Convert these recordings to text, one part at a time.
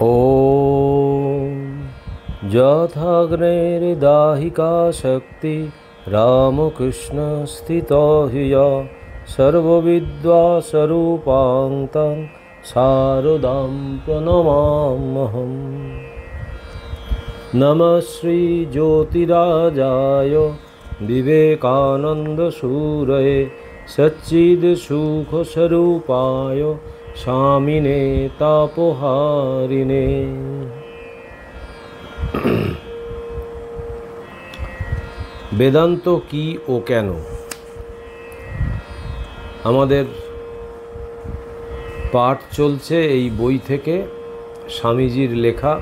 ॐ यथाग्नेर्दाहिका शक्ति रामकृष्णस्थितो ह्य सर्वविद्यास्वरूपां तं शारदां प्रणमाम्यहम्। नमः श्रीज्योतिराजाय विवेकानन्दसूरये सच्चिदसुखस्वरूपाय स्वामिने तापहारिणे। বেদান্ত কি ও কেন? আমাদের পাঠ চলছে এই বই থেকে, স্বামীজির লেখা।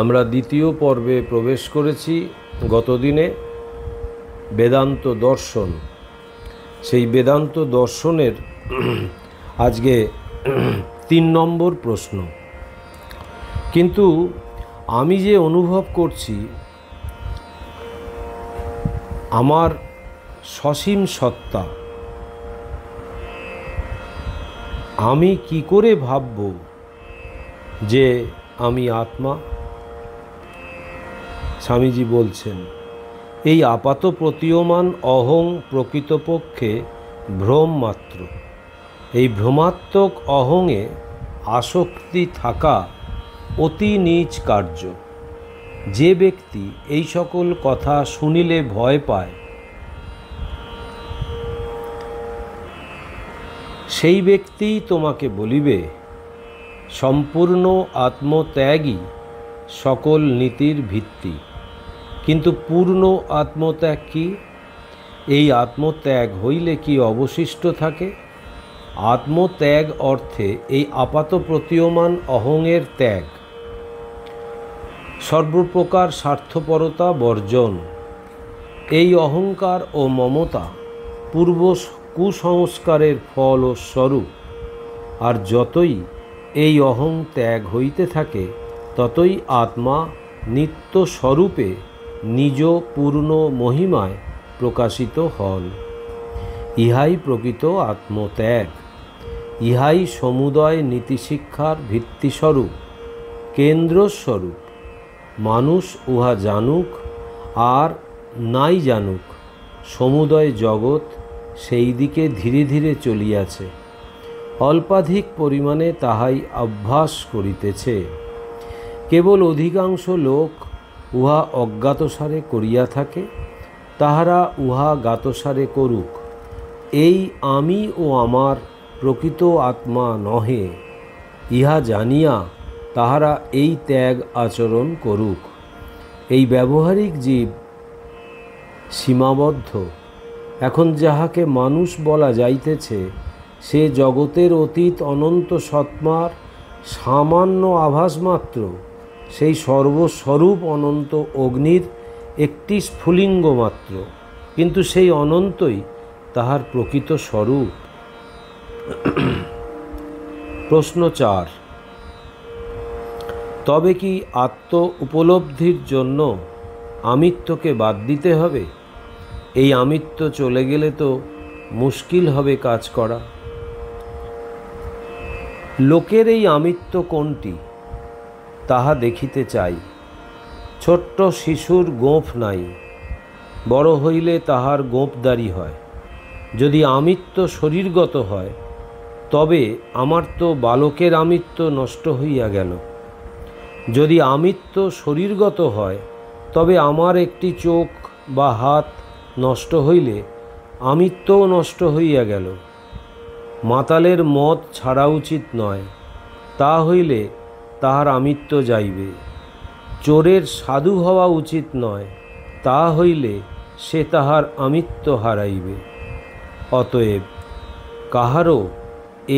আমরা দ্বিতীয় পর্বে প্রবেশ করেছি গতদিনে। বেদান্ত দর্শন, সেই বেদান্ত দর্শনের আজকে 3 নম্বর প্রশ্ন। কিন্তু আমি যে অনুভব করছি, আমার সসীম সত্তা, আমি কি করে ভাবব যে আমি আত্মা? স্বামীজি বলছেন, এই আপাত প্রতীয়মান অহং প্রকৃতপক্ষে ভ্রম মাত্র। এই ভ্রমাত্মক অহংয়ে আসক্তি থাকা অতি নীচ কার্য। যে ব্যক্তি এই সকল কথা শুনিলে ভয় পায়, সেই ব্যক্তিই তোমাকে বলিবে সম্পূর্ণ আত্মত্যাগই সকল নীতির ভিত্তি। কিন্তু পূর্ণ আত্মত্যাগ কি? এই আত্মত্যাগ হইলে কি অবশিষ্ট থাকে? আত্মত্যাগ অর্থে এই আপাত প্রতীয়মান অহংয়ের ত্যাগ, সর্বপ্রকার স্বার্থপরতা বর্জন। এই অহংকার ও মমতা পূর্ব কুসংস্কারের ফল ও স্বরূপ। আর যতই এই অহং ত্যাগ হইতে থাকে, ততই আত্মা নিত্য স্বরূপে নিজ পূর্ণ মহিমায় প্রকাশিত হন। ইহাই প্রকৃত আত্মত্যাগ। ইহাই সমুদয় নীতিশিক্ষার ভিত্তিস্বরূপ, কেন্দ্রস্বরূপ। মানুষ উহা জানুক আর নাই জানুক, সমুদয় জগৎ সেই দিকে ধীরে ধীরে চলিয়াছে। অল্পাধিক পরিমাণে তাহাই অভ্যাস করিতেছে। কেবল অধিকাংশ লোক উহা অজ্ঞাতসারে করিয়া থাকে। তাহারা উহা জ্ঞাতসারে করুক। এই আমি ও আমার প্রকৃত আত্মা নহে, ইহা জানিয়া তাহারা এই ত্যাগ আচরণ করুক। এই ব্যবহারিক জীব সীমাবদ্ধ। এখন যাহাকে মানুষ বলা যাইতেছে, সে জগতের অতীত অনন্ত সত্মার সামান্য আভাস মাত্র। সেই সর্বস্বরূপ অনন্ত অগ্নির একটি স্ফুলিঙ্গ মাত্র। কিন্তু সেই অনন্তই তাহার প্রকৃত স্বরূপ। প্রশ্ন 4, তবে কি আত্ম উপলব্ধির জন্য আমিত্বকে বাদ দিতে হবে? এই আমিত্ব চলে গেলে তো মুশকিল হবে কাজ করা। লোকের এই আমিত্ব কোনটি তাহা দেখিতে চাই। ছোট্ট শিশুর গোঁফ নাই, বড় হইলে তাহার গোঁফদারি হয়। যদি আমিত্ব শরীরগত হয়, তবে আমার তো বালকের আমিত্ব নষ্ট হইয়া গেল। যদি আমিত্ব শরীরগত হয়, তবে আমার একটি চোখ বা হাত নষ্ট হইলে আমিত্বও নষ্ট হইয়া গেল। মাতালের মদ ছাড়া উচিত নয়, তা হইলে তাহার আমিত্ব যাইবে। চোরের সাধু হওয়া উচিত নয়, তা হইলে সে তাহার আমিত্ব হারাইবে। অতএব কাহারও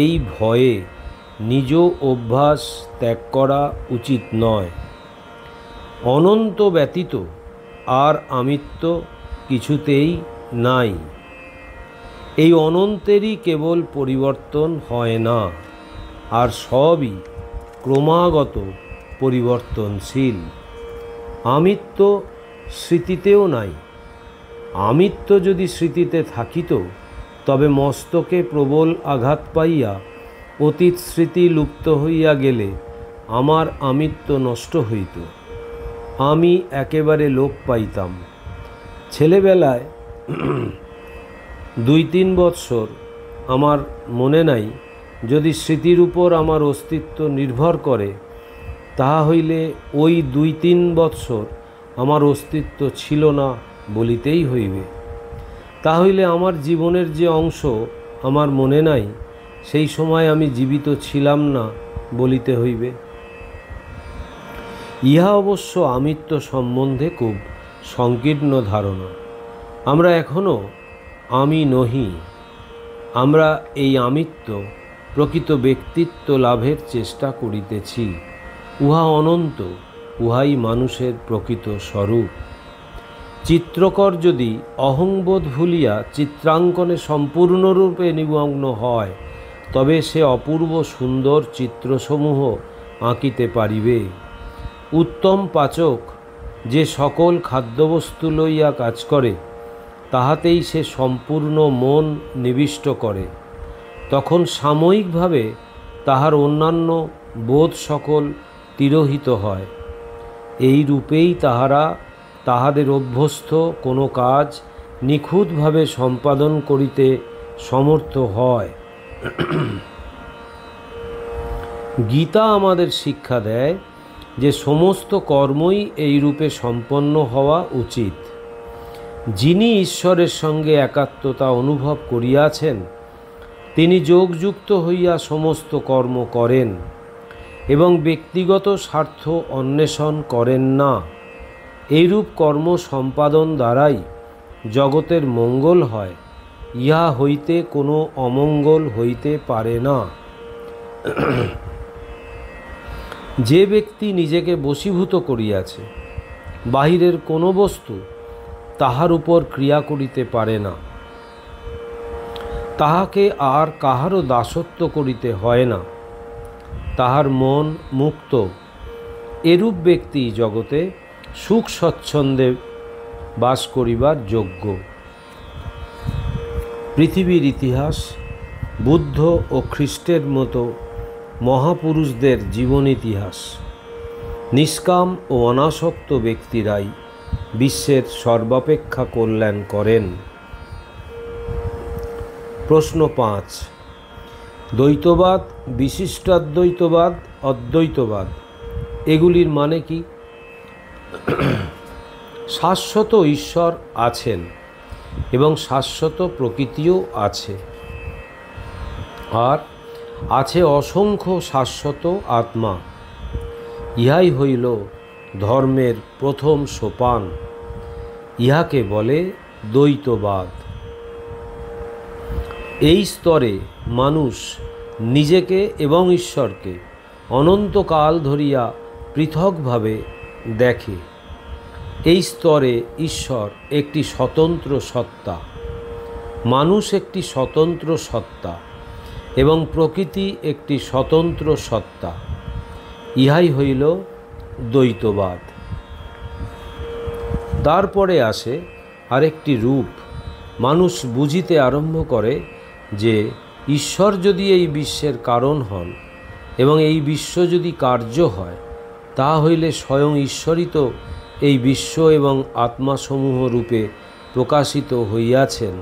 এই ভয়ে নিজ অভ্যাস ত্যাগ করা উচিত নয়। অনন্ত ব্যতীত আর আমিত্ব কিছুতেই নাই। এই অনন্তেরই কেবল পরিবর্তন হয় না, আর সবই ক্রমাগত পরিবর্তনশীল। আমিত্ব স্মৃতিতেও নাই। আমিত্ব যদি স্মৃতিতে থাকিত, তবে মস্তকে প্রবল আঘাত পাইয়া অতীত স্মৃতি লুপ্ত হইয়া গেলে আমার আমিত্ব নষ্ট হইত, আমি একেবারে লোপ পাইতাম। ছেলেবেলায় 2-3 বৎসর আমার মনে নাই, যদি স্মৃতির উপর আমার অস্তিত্ব নির্ভর করে, তাহা হইলে ওই 2-3 বৎসর আমার অস্তিত্ব ছিল না বলিতেই হইবে। তাহলে আমার জীবনের যে অংশ আমার মনে নাই, সেই সময় আমি জীবিত ছিলাম না বলিতে হইবে। ইহা অবশ্য আমিত্ব সম্বন্ধে খুব সংকীর্ণ ধারণা। আমরা এখনও আমি নহি। আমরা এই আমিত্ব প্রকৃত ব্যক্তিত্ব লাভের চেষ্টা করিতেছি। উহা অনন্ত, উহাই মানুষের প্রকৃত স্বরূপ। চিত্রকর যদি অহংবোধ ভুলিয়া চিত্রাঙ্কনে সম্পূর্ণরূপে নিমগ্ন হয়, তবে সে অপূর্ব সুন্দর চিত্রসমূহ আঁকিতে পারিবে। উত্তম পাচক যে সকল খাদ্যবস্তু লইয়া কাজ করে, তাহাতেই সে সম্পূর্ণ মন নিবিষ্ট করে, তখন সাময়িকভাবে তাহার অন্যান্য বোধ সকল তিরোহিত হয়। এই রূপেই তাহারা তাহাদের অভ্যস্ত কোনো কাজ নিখুঁতভাবে সম্পাদন করিতে সমর্থ হয়। গীতা আমাদের শিক্ষা দেয় যে সমস্ত কর্মই এই রূপে সম্পন্ন হওয়া উচিত। যিনি ঈশ্বরের সঙ্গে একাত্মতা অনুভব করিয়াছেন, তিনি যোগযুক্ত হইয়া সমস্ত কর্ম করেন এবং ব্যক্তিগত স্বার্থ অন্বেষণ করেন না। এইরূপ কর্ম সম্পাদন দ্বারাই জগতের মঙ্গল হয়, ইহা হইতে কোনো অমঙ্গল হইতে পারে না। যে ব্যক্তি নিজেকে বশীভূত করিয়াছে, বাহিরের কোনো বস্তু তাহার উপর ক্রিয়া করিতে পারে না, তাহাকে আর কাহারও দাসত্ব করিতে হয় না, তাহার মন মুক্ত, এরূপ ব্যক্তি জগতে সুখ স্বচ্ছন্দে বাস করিবার যোগ্য। পৃথিবীর ইতিহাস বুদ্ধ ও খ্রিস্টের মতো মহাপুরুষদের জীবন ইতিহাস। নিষ্কাম ও অনাসক্ত ব্যক্তিরাই বিশ্বের সর্বাপেক্ষা কল্যাণ করেন। প্রশ্ন 5, দ্বৈতবাদ, বিশিষ্টাদ্বৈতবাদ, অদ্বৈতবাদ এগুলির মানে কি? শাশ্বত ঈশ্বর আছেন এবং শাশ্বত প্রকৃতিও আছে, আর আছে অসংখ্য শাশ্বত আত্মা। ইহাই হইল ধর্মের প্রথম সোপান। ইহাকে বলে দ্বৈতবাদ। এই স্তরে মানুষ নিজেকে এবং ঈশ্বরকে অনন্তকাল ধরিয়া পৃথকভাবে দেখে। এই স্তরে ঈশ্বর একটি স্বতন্ত্র সত্তা, মানুষ একটি স্বতন্ত্র সত্তা এবং প্রকৃতি একটি স্বতন্ত্র সত্তা। ইহাই হইল দ্বৈতবাদ। তারপরে আসে আরেকটি রূপ। মানুষ বুঝিতে আরম্ভ করে যে ঈশ্বর যদি এই বিশ্বের কারণ হন এবং এই বিশ্ব যদি কার্য হয়, তা হইলে স্বয়ং ঈশ্বরই তো এই বিশ্ব এবং আত্মাসমূহ রূপে প্রকাশিত হইয়াছেন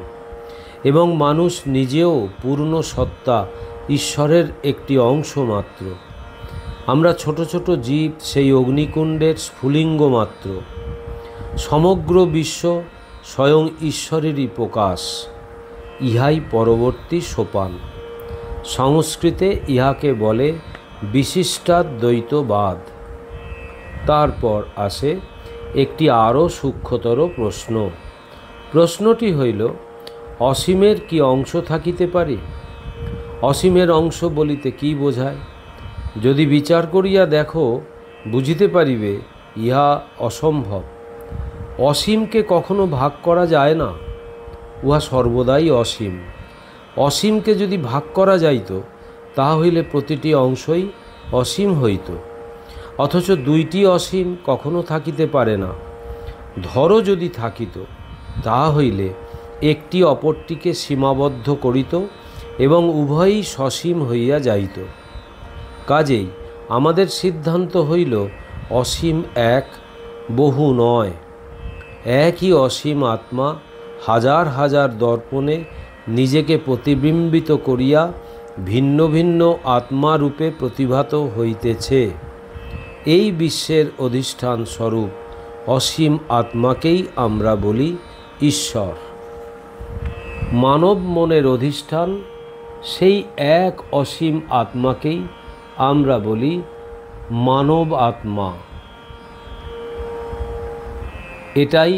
এবং মানুষ নিজেও পূর্ণ সত্তা ঈশ্বরের একটি অংশ মাত্র। আমরা ছোট ছোট জীব সেই অগ্নিকুণ্ডের স্ফুলিঙ্গ মাত্র। সমগ্র বিশ্ব স্বয়ং ঈশ্বরেরই প্রকাশ। ইহাই পরবর্তী সোপান। সংস্কৃতে ইহাকে বলে বিশিষ্টাদ্বৈতবাদ। তারপর আসে একটি আরও সূক্ষ্মতর প্রশ্ন। প্রশ্নটি হইল, অসীমের কি অংশ থাকিতে পারে? অসীমের অংশ বলিতে কি বোঝায়? যদি বিচার করিয়া দেখো, বুঝিতে পারিবে ইহা অসম্ভব। অসীমকে কখনো ভাগ করা যায় না, উহা সর্বদাই অসীম। অসীমকে যদি ভাগ করা যাইত, তাহা হইলে প্রতিটি অংশই অসীম হইত। অথচ দুইটি অসীম কখনো থাকিতে পারে না। ধরো যদি থাকিত, তাহা হইলে একটি অপরটিকে সীমাবদ্ধ করিত এবং উভয়ই সসীম হইয়া যাইত। কাজেই আমাদের সিদ্ধান্ত হইল অসীম এক, বহু নয়। একই অসীম আত্মা হাজার হাজার দর্পণে নিজেকে প্রতিবিম্বিত করিয়া ভিন্ন ভিন্ন আত্মারূপে প্রতিভাত হইতেছে। এই বিশ্বের অধিষ্ঠান স্বরূপ অসীম আত্মাকেই আমরা বলি ঈশ্বর। মানব মনের অধিষ্ঠান সেই এক অসীম আত্মাকেই আমরা বলি মানব আত্মা। এটাই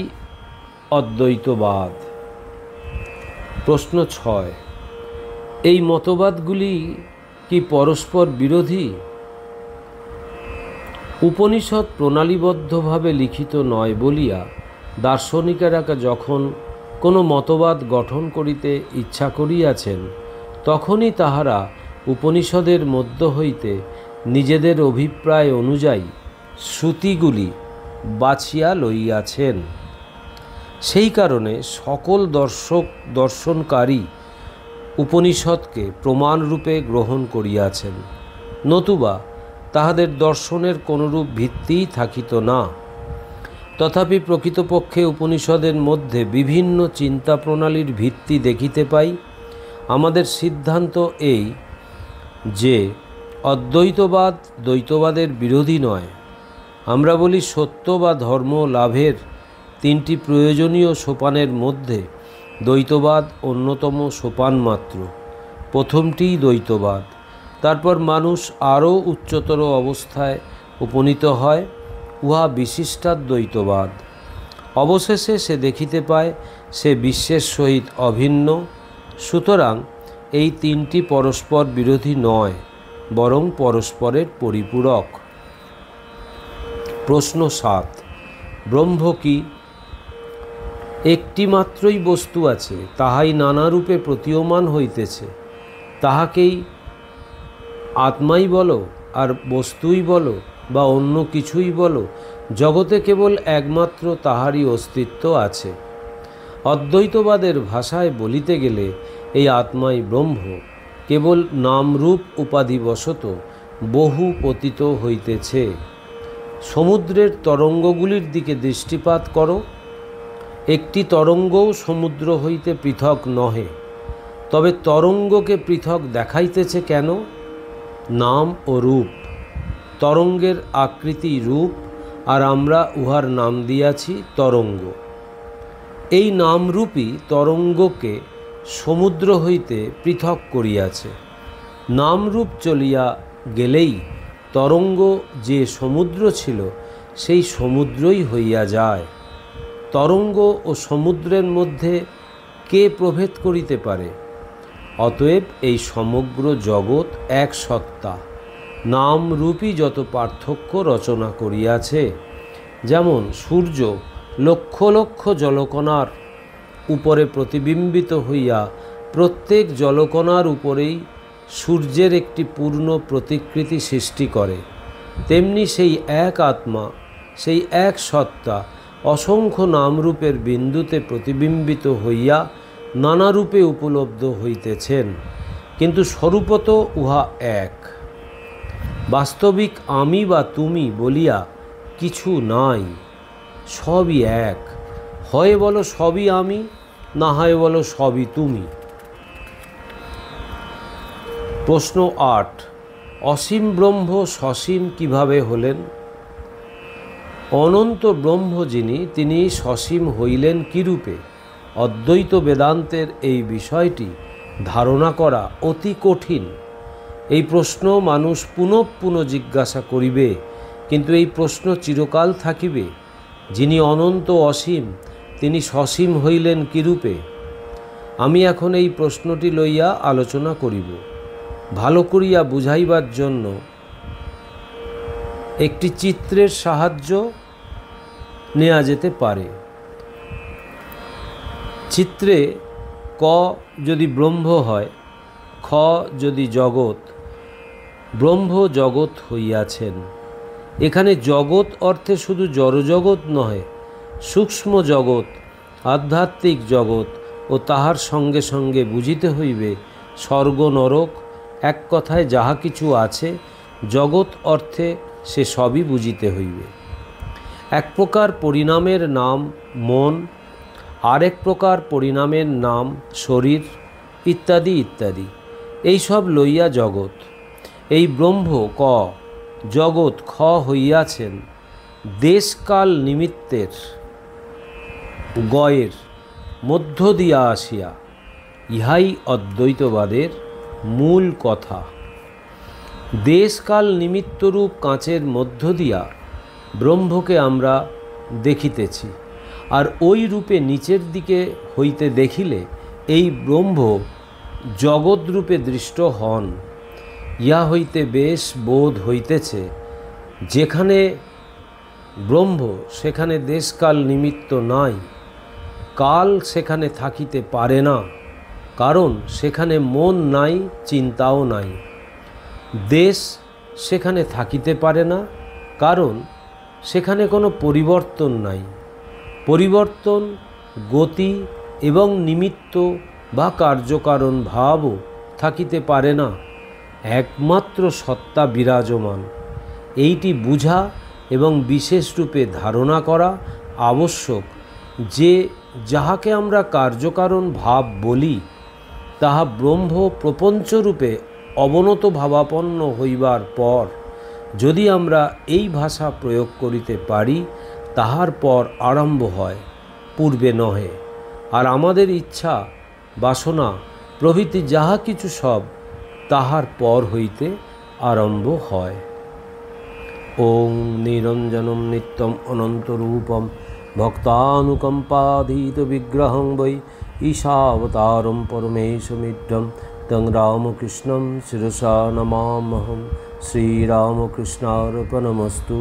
অদ্বৈতবাদ। প্রশ্ন 6, এই মতবাদগুলি কি পরস্পর বিরোধী? উপনিষদ প্রণালীবদ্ধভাবে লিখিত নয় বলিয়া দার্শনিকেরা যখন কোনো মতবাদ গঠন করিতে ইচ্ছা করিয়াছেন, তখনই তাহারা উপনিষদের মধ্য হইতে নিজেদের অভিপ্রায় অনুযায়ী শ্রুতিগুলি বাছিয়া লইয়াছেন। সেই কারণে সকল দর্শনকারী উপনিষদকে প্রমাণরূপে গ্রহণ করিয়াছেন, নতুবা তাহাদের দর্শনের কোনরূপ ভিত্তিই থাকিত না। তথাপি প্রকৃতপক্ষে উপনিষদের মধ্যে বিভিন্ন চিন্তা প্রণালীর ভিত্তি দেখিতে পাই। আমাদের সিদ্ধান্ত এই যে অদ্বৈতবাদ দ্বৈতবাদের বিরোধী নয়। আমরা বলি সত্য বা ধর্ম লাভের তিনটি প্রয়োজনীয় সোপানের মধ্যে দ্বৈতবাদ অন্যতম সোপান মাত্র। প্রথমটিই দ্বৈতবাদ, তারপর মানুষ আরও উচ্চতর অবস্থায় উপনীত হয়, উহা বিশিষ্টাদ্বৈতবাদ। অবশেষে সে দেখিতে পায় সে বিশ্বের সহিত অভিন্ন। সুতরাং এই তিনটি পরস্পর বিরোধী নয়, বরং পরস্পরের পরিপূরক। প্রশ্ন 7, ব্রহ্ম কি? একটি মাত্রই বস্তু আছে, তাহাই নানারূপে প্রতীয়মান হইতেছে। তাহাকেই আত্মাই বলো, আর বস্তুই বলো, বা অন্য কিছুই বলো, জগতে কেবল একমাত্র তাহারই অস্তিত্ব আছে। অদ্বৈতবাদের ভাষায় বলিতে গেলে এই আত্মাই ব্রহ্ম কেবল নামরূপ উপাধিবশত বহু পতিত হইতেছে। সমুদ্রের তরঙ্গগুলির দিকে দৃষ্টিপাত করো। একটি তরঙ্গও সমুদ্র হইতে পৃথক নহে, তবে তরঙ্গকে পৃথক দেখাইতেছে কেন? নাম ও রূপ। তরঙ্গের আকৃতি রূপ, আর আমরা উহার নাম দিয়াছি তরঙ্গ। এই নামরূপই তরঙ্গকে সমুদ্র হইতে পৃথক করিয়াছে। নামরূপ চলিয়া গেলেই তরঙ্গ যে সমুদ্র ছিল সেই সমুদ্রই হইয়া যায়। তরঙ্গ ও সমুদ্রের মধ্যে কে প্রভেদ করিতে পারে? অতএব এই সমগ্র জগৎ এক সত্তা। নামরূপই যত পার্থক্য রচনা করিয়াছে। যেমন সূর্য লক্ষ লক্ষ জলকণার উপরে প্রতিবিম্বিত হইয়া প্রত্যেক জলকণার উপরেই সূর্যের একটি পূর্ণ প্রতিকৃতি সৃষ্টি করে, তেমনি সেই এক আত্মা, সেই এক সত্তা অসংখ্য নামরূপের বিন্দুতে প্রতিবিম্বিত হইয়া নানারূপে উপলব্ধ হইতেছেন, কিন্তু স্বরূপত উহা এক। বাস্তবিক আমি বা তুমি বলিয়া কিছু নাই, সবই এক। হয় বলো সবই আমি, না হয় বলো সবই তুমি। প্রশ্ন 8, অসীম ব্রহ্ম সসীম কিভাবে হলেন? অনন্ত ব্রহ্ম যিনি, তিনি সসীম হইলেন কিরূপে? অদ্বৈত বেদান্তের এই বিষয়টি ধারণা করা অতি কঠিন। এই প্রশ্ন মানুষ পুনঃ পুনঃ জিজ্ঞাসা করিবে, কিন্তু এই প্রশ্ন চিরকাল থাকিবে। যিনি অনন্ত অসীম, তিনি সসীম হইলেন কিরূপে? আমি এখন এই প্রশ্নটি লইয়া আলোচনা করিব। ভালো করিয়া বুঝাইবার জন্য একটি চিত্রের সাহায্য নেওয়া যেতে পারে। চিত্রে ক যদি ব্রহ্ম হয়, খ যদি জগৎ, ব্রহ্ম জগৎ হইয়াছেন। এখানে জগৎ অর্থে শুধু জড়জগৎ নহে, সূক্ষ্ম জগৎ, আধ্যাত্মিক জগৎ ও তাহার সঙ্গে সঙ্গে বুঝিতে হইবে স্বর্গ নরক এক কথায় যাহা কিছু আছে জগৎ অর্থে সে সবই বুঝিতে হইবে। এক প্রকার পরিণামের নাম মন, আরেক প্রকার পরিণামের নাম শরীর, ইত্যাদি ইত্যাদি। এইসব লইয়া জগৎ। এই ব্রহ্ম ক জগৎ খ হইয়াছেন দেশকাল নিমিত্তের গয়ের মধ্য দিয়া আসিয়া। ইহাই অদ্বৈতবাদের মূল কথা। দেশকাল নিমিত্তরূপ কাঁচের মধ্য দিয়া ব্রহ্মকে আমরা দেখিতেছি, আর ওই রূপে নিচের দিকে হইতে দেখিলে এই ব্রহ্ম জগৎরূপে দৃষ্ট হন। ইহা হইতে বেশ বোধ হইতেছে যেখানে ব্রহ্ম সেখানে দেশকাল নিমিত্ত নাই, কাল সেখানে থাকিতে পারে না, কারণ সেখানে মন নাই, চিন্তাও নাই। দেশ সেখানে থাকিতে পারে না, কারণ সেখানে কোনো পরিবর্তন নাই। পরিবর্তন, গতি এবং নিমিত্ত বা কার্যকারণ ভাবও থাকিতে পারে না, একমাত্র সত্তা বিরাজমান। এইটি বুঝা এবং বিশেষ রূপে ধারণা করা আবশ্যক যে যাহাকে আমরা কার্যকারণ ভাব বলি তাহা ব্রহ্ম প্রপঞ্চরূপে অবনত ভাবাপন্ন হইবার পর যদি আমরা এই ভাষা প্রয়োগ করিতে পারি তাহার পর আরম্ভ হয়, পূর্বে নহে। আর আমাদের ইচ্ছা বাসনা প্রভৃতি যাহা কিছু সব তাহার পর হইতে আরম্ভ হয়। ওং নিরঞ্জনম নিত্যম অনন্তরূপম ভক্তানুকম্পাধীত বিগ্রহং বৈ ঈশাবতারম পরমেশমিড্ঢম তং রামকৃষ্ণম শিরসা নমাম্যহম। শ্রীরামকৃষ্ণার্পণমস্তু।